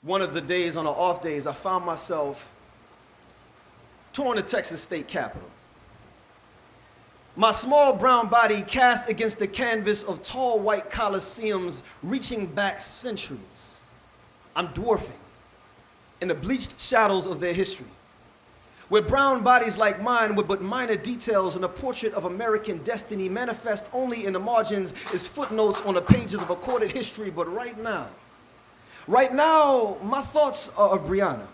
one of the days, on the off days, I found myself touring the Texas state capitol. My small brown body cast against the canvas of tall white coliseums reaching back centuries. I'm dwarfing in the bleached shadows of their history, where brown bodies like mine with but minor details in a portrait of American destiny manifest only in the margins as footnotes on the pages of recorded history. But right now, my thoughts are of Brianna.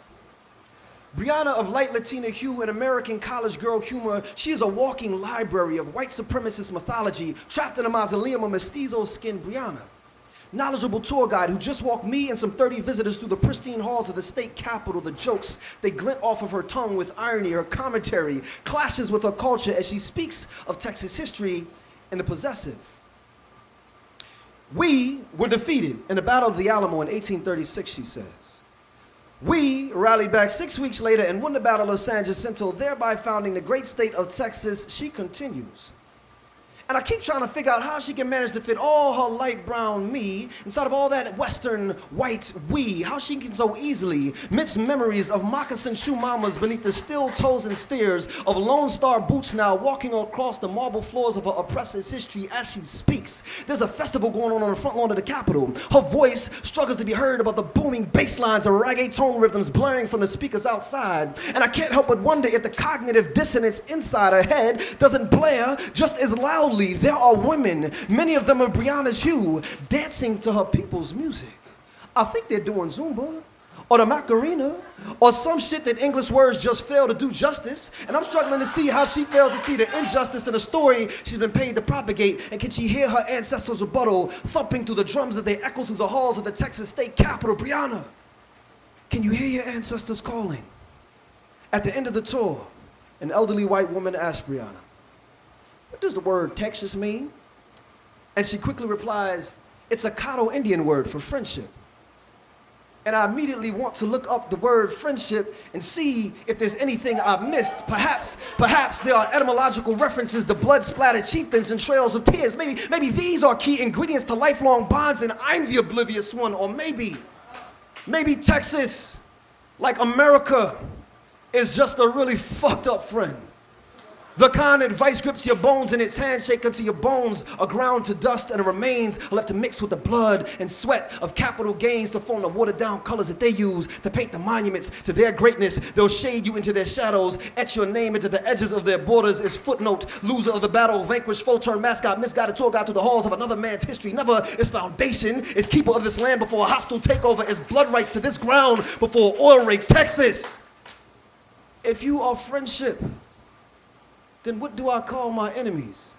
Brianna of light Latina hue and American college girl humor. She is a walking library of white supremacist mythology trapped in a mausoleum of mestizo-skinned Brianna. Knowledgeable tour guide who just walked me and some 30 visitors through the pristine halls of the state capitol. The jokes, they glint off of her tongue with irony. Her commentary clashes with her culture as she speaks of Texas history and the possessive. We were defeated in the Battle of the Alamo in 1836, she says. We rallied back 6 weeks later and won the Battle of San Jacinto, thereby founding the great state of Texas, she continues. And I keep trying to figure out how she can manage to fit all her light brown me inside of all that western white we. How she can so easily mix memories of moccasin shoe mamas beneath the steel toes and steers of Lone Star boots now walking across the marble floors of her oppressor's history as she speaks. There's a festival going on the front lawn of the Capitol. Her voice struggles to be heard above the booming bass lines of reggaeton rhythms blaring from the speakers outside. And I can't help but wonder if the cognitive dissonance inside her head doesn't blare just as loudly. There are women, many of them of Brianna's hue, dancing to her people's music. I think they're doing Zumba, or the Macarena, or some shit that English words just fail to do justice. And I'm struggling to see how she fails to see the injustice in the story she's been paid to propagate. And can she hear her ancestors' rebuttal thumping through the drums as they echo through the halls of the Texas state capitol? Brianna, can you hear your ancestors calling? At the end of the tour, an elderly white woman asked Brianna, "What does the word Texas mean?" And she quickly replies, "It's a Caddo Indian word for friendship." And I immediately want to look up the word friendship and see if there's anything I've missed. Perhaps there are etymological references to blood-splattered chieftains and trails of tears. Maybe these are key ingredients to lifelong bonds and I'm the oblivious one. Or maybe Texas, like America, is just a really fucked up friend. The kind that vice grips your bones and its handshake until your bones are ground to dust and the remains are left to mix with the blood and sweat of capital gains to form the watered down colors that they use to paint the monuments to their greatness. They'll shade you into their shadows, etch your name into the edges of their borders as footnote, loser of the battle, vanquished, full-term mascot, misguided tour guide through the halls of another man's history. Never is foundation, is keeper of this land before a hostile takeover, is blood right to this ground before oil rape. Texas, if you are friendship, then what do I call my enemies?